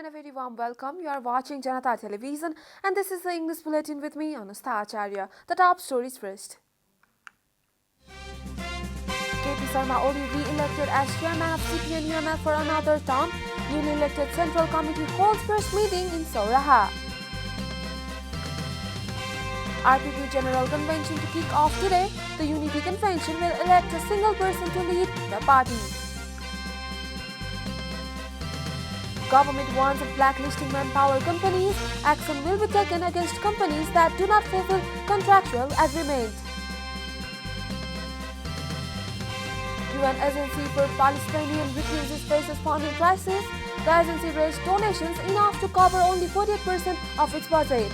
and a very warm welcome. You are watching Janata Television and this is the English Bulletin with me, Anastha Acharya. The top stories first. KP Sharma Oli re-elected as chairman of CP and UML for another term. Newly elected Central Committee holds first meeting in Sauraha. RPP General Convention to kick off today. The Unity Convention will elect a single person to lead the party. Government warns of blacklisting manpower companies. Action will be taken against companies that do not fulfill contractual agreement. UN Agency for Palestinian Refugees faces funding crisis. The agency raised donations enough to cover only 48% of its budget.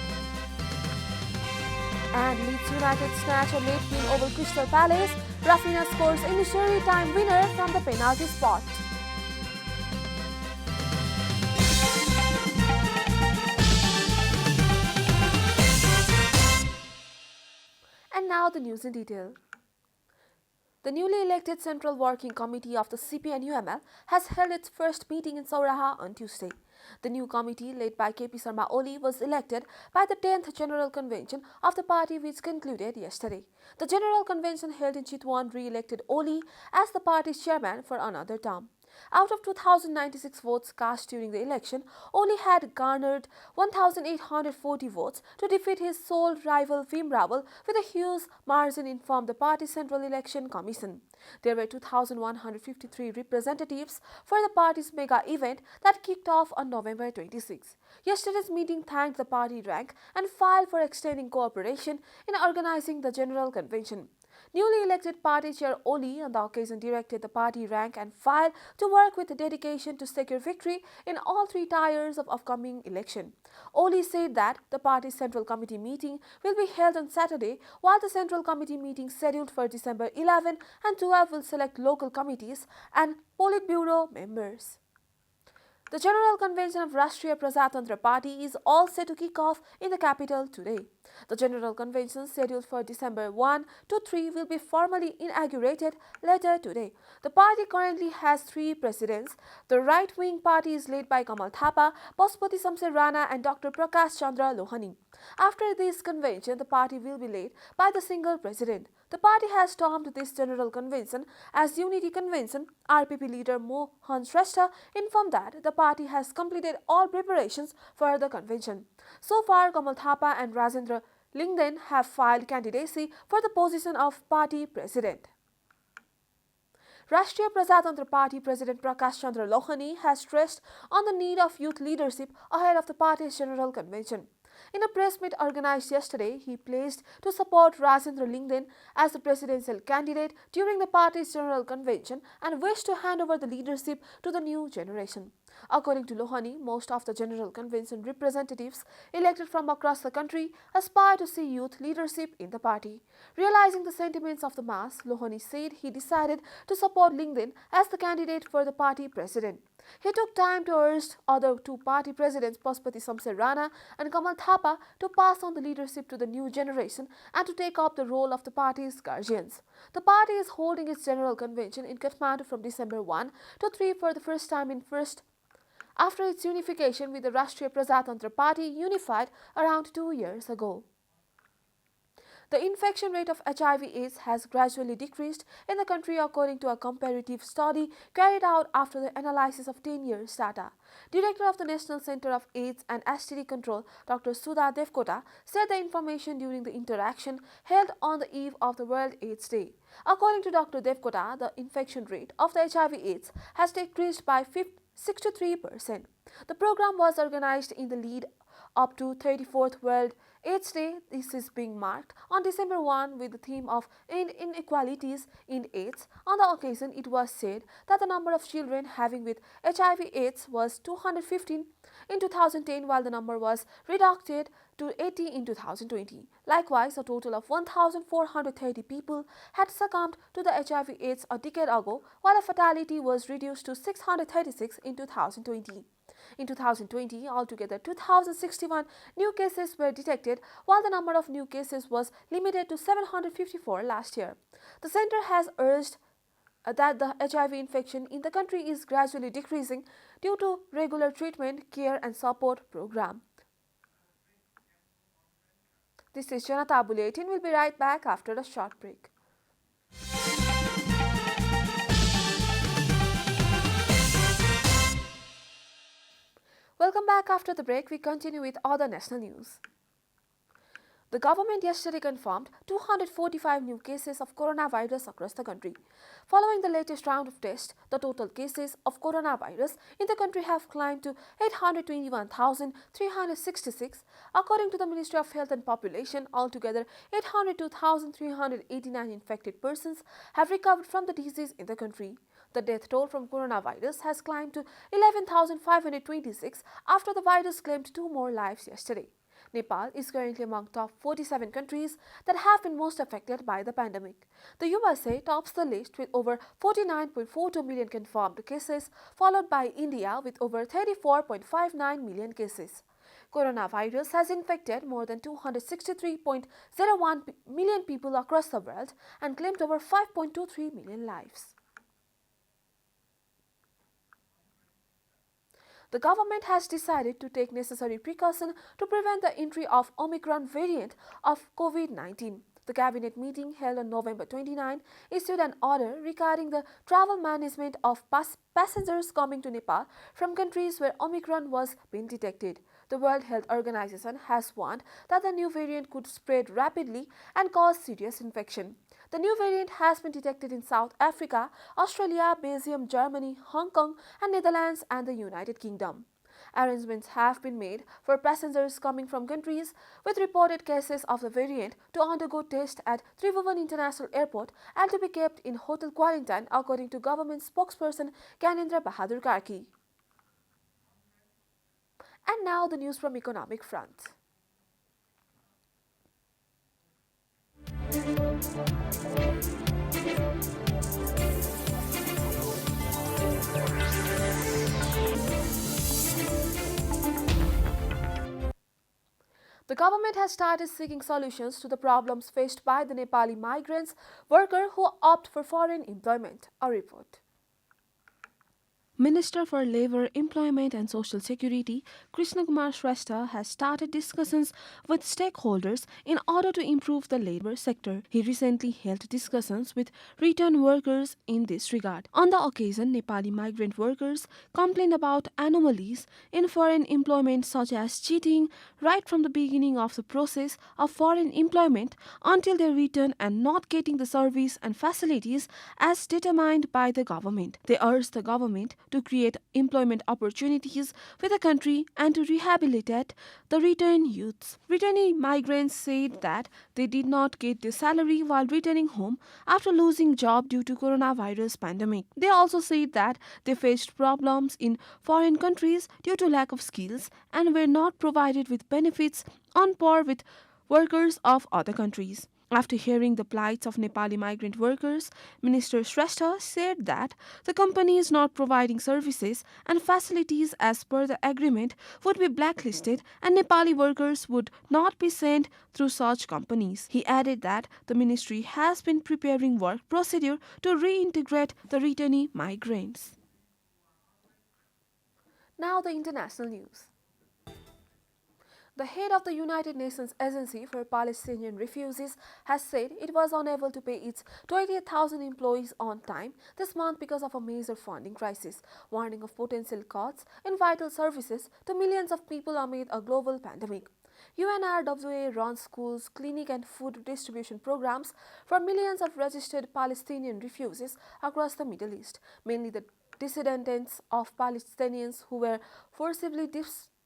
And Leeds United snatch a late win over Crystal Palace. Rafinha scores initial time winner from the penalty spot. And now the news in detail. The newly elected Central Working Committee of the CP and UML has held its first meeting in Sauraha on Tuesday. The new committee, led by KP Sharma Oli, was elected by the 10th General Convention of the party, which concluded yesterday. The General Convention held in Chitwan re-elected Oli as the party's chairman for another term. Out of 2,096 votes cast during the election, Oli had garnered 1,840 votes to defeat his sole rival Vim Rawal with a huge margin, informed the party's Central Election Commission. There were 2,153 representatives for the party's mega event that kicked off on November 26. Yesterday's meeting thanked the party rank and file for extending cooperation in organizing the General Convention. Newly elected party chair Oli on the occasion directed the party rank and file to work with dedication to secure victory in all three tiers of upcoming election. Oli said that the party's Central Committee meeting will be held on Saturday, while the Central Committee meeting scheduled for December 11 and 12 will select local committees and Politburo members. The General Convention of Rashtriya Prajatantra Party is all set to kick off in the capital today. The General Convention, scheduled for December 1 to 3, will be formally inaugurated later today. The party currently has three presidents. The right-wing party is led by Kamal Thapa, Paspati Samsir Rana and Dr. Prakash Chandra Lohani. After this convention, the party will be led by the single president. The party has termed this General Convention as Unity Convention. RPP leader Mohan Shrestha informed that the party has completed all preparations for the convention. So far, Kamal Thapa and Rajendra Lingden have filed candidacy for the position of party president. Rashtriya Prajatantra Party President Prakash Chandra Lohani has stressed on the need of youth leadership ahead of the party's General Convention. In a press meet organized yesterday, he pledged to support Rajendra Lingden as the presidential candidate during the party's General Convention and wished to hand over the leadership to the new generation. According to Lohani, most of the General Convention representatives elected from across the country aspire to see youth leadership in the party. Realizing the sentiments of the mass, Lohani said he decided to support Lingden as the candidate for the party president. He took time to urge other two party presidents, Paspati Samsir Rana and Kamal Thapa, to pass on the leadership to the new generation and to take up the role of the party's guardians. The party is holding its General Convention in Kathmandu from December 1 to 3 for the first time after its unification with the Rashtriya Prajatantra Party, unified around 2 years ago. The infection rate of HIV/AIDS has gradually decreased in the country according to a comparative study carried out after the analysis of 10 years data. Director of the National Center of AIDS and STD Control, Dr. Sudha Devkota, said the information during the interaction held on the eve of the World AIDS Day. According to Dr. Devkota, the infection rate of the HIV/AIDS has decreased by 63%. The program was organized in the lead up to 34th World AIDS Day. This is being marked on December 1 with the theme of Inequalities in AIDS. On the occasion, it was said that the number of children having with HIV/AIDS was 215 in 2010, while the number was reduced to 80 in 2020. Likewise, a total of 1,430 people had succumbed to the HIV/AIDS a decade ago, while a fatality was reduced to 636 in 2020. In 2020, altogether 2,061 new cases were detected, while the number of new cases was limited to 754 last year. The center has urged that the HIV infection in the country is gradually decreasing due to regular treatment, care and support program. This is Janata Bulletin. We'll be right back after a short break. Welcome back after the break. We continue with other national news. The government yesterday confirmed 245 new cases of coronavirus across the country. Following the latest round of tests, the total cases of coronavirus in the country have climbed to 821,366. According to the Ministry of Health and Population, altogether 802,389 infected persons have recovered from the disease in the country. The death toll from coronavirus has climbed to 11,526 after the virus claimed 2 more lives yesterday. Nepal is currently among top 47 countries that have been most affected by the pandemic. The USA tops the list with over 49.42 million confirmed cases, followed by India with over 34.59 million cases. Coronavirus has infected more than 263.01 million people across the world and claimed over 5.23 million lives. The government has decided to take necessary precaution to prevent the entry of Omicron variant of COVID-19. The cabinet meeting held on November 29 issued an order regarding the travel management of passengers coming to Nepal from countries where Omicron was being detected. The World Health Organization has warned that the new variant could spread rapidly and cause serious infection. The new variant has been detected in South Africa, Australia, Belgium, Germany, Hong Kong, and Netherlands and the United Kingdom. Arrangements have been made for passengers coming from countries with reported cases of the variant to undergo tests at Tribhuvan International Airport and to be kept in hotel quarantine, according to government spokesperson Gyanendra Bahadur Karki. And now the news from economic front. The government has started seeking solutions to the problems faced by the Nepali migrants workers who opt for foreign employment. A report. Minister for Labour, Employment and Social Security, Krishna Kumar Shrestha, has started discussions with stakeholders in order to improve the labour sector. He recently held discussions with return workers in this regard. On the occasion, Nepali migrant workers complained about anomalies in foreign employment such as cheating right from the beginning of the process of foreign employment until their return and not getting the service and facilities as determined by the government. They urged the government to create employment opportunities for the country and to rehabilitate the returned youths. Returning migrants said that they did not get their salary while returning home after losing job due to coronavirus pandemic. They also said that they faced problems in foreign countries due to lack of skills and were not provided with benefits on par with workers of other countries. After hearing the plights of Nepali migrant workers, Minister Shrestha said that the company is not providing services and facilities as per the agreement would be blacklisted and Nepali workers would not be sent through such companies. He added that the ministry has been preparing work procedure to reintegrate the returnee migrants. Now the international news. The head of the United Nations Agency for Palestinian Refugees has said it was unable to pay its 28,000 employees on time this month because of a major funding crisis, warning of potential cuts in vital services to millions of people amid a global pandemic. UNRWA runs schools, clinic and food distribution programs for millions of registered Palestinian refugees across the Middle East, mainly the descendants of Palestinians who were forcibly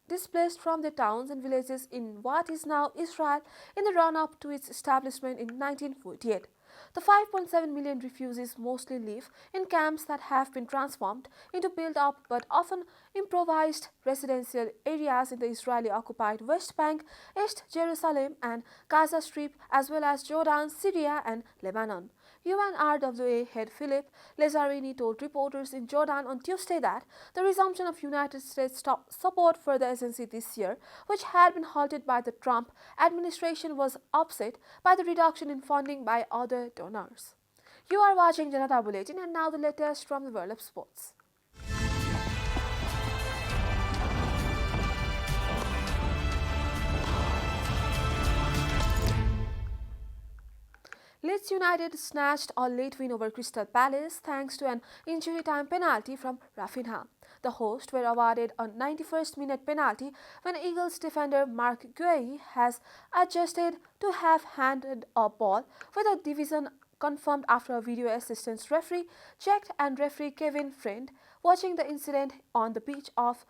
displaced from their towns and villages in what is now Israel in the run-up to its establishment in 1948. The 5.7 million refugees mostly live in camps that have been transformed into built-up but often improvised residential areas in the Israeli-occupied West Bank, East Jerusalem and Gaza Strip, as well as Jordan, Syria and Lebanon. UNRWA head Philip Lazzarini told reporters in Jordan on Tuesday that the resumption of United States support for the agency this year, which had been halted by the Trump administration, was offset by the reduction in funding by other donors. You are watching Janata Bulletin, and now the latest from the world of sports. Leeds United snatched a late win over Crystal Palace thanks to an injury time penalty from Rafinha. The hosts were awarded a 91st minute penalty when Eagles defender Mark Guehi has adjusted to have handed a ball, with a division confirmed after a video assistance referee checked and referee Kevin Friend watching the incident on the pitch off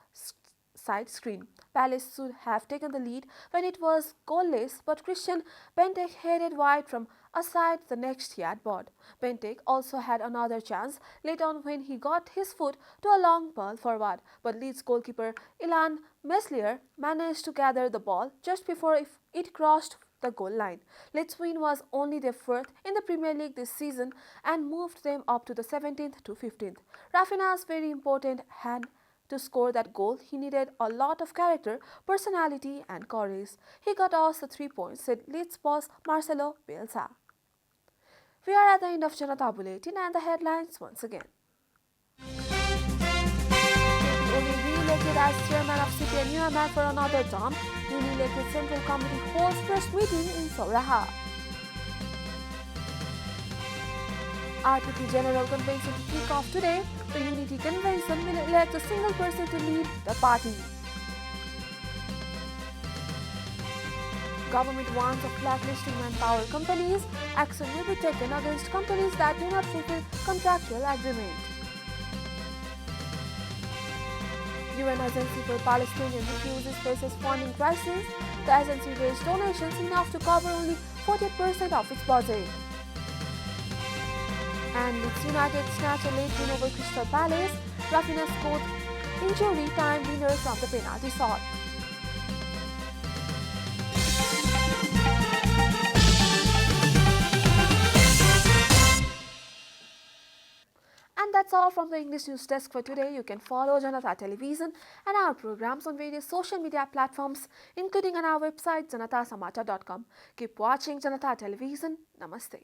side screen. Palace should have taken the lead when it was goalless, but Christian Benteke headed wide from aside the next yard board. Benteke also had another chance late on when he got his foot to a long ball forward, but Leeds goalkeeper Ilan Meslier managed to gather the ball just before it crossed the goal line. Leeds' win was only their fourth in the Premier League this season and moved them up to the 17th to 15th. Rafinha's very important hand to score that goal, he needed a lot of character, personality and courage. He got us the 3 points, said Leeds boss Marcelo Bielsa. We are at the end of Janata Bulletin and the headlines once again. Only re-elected as chairman of CPN UML for another term. Newly elected Central Committee holds first meeting in Sauraha. RPP General Convention to kick off today. The Unity Convention will elect a single person to lead the party. Government warns of blacklisting manpower companies. Action will be taken against companies that do not fulfill contractual agreement. UN Agency for Palestinian Refugees faces funding crisis. The agency raised donations enough to cover only 40% of its budget. And Leeds United snatched a late win over Crystal Palace. Rafinha scored injury time winner from the penalty shot. And that's all from the English News Desk for today. You can follow Janata Television and our programs on various social media platforms, including on our website janatasamachar.com. Keep watching Janata Television. Namaste.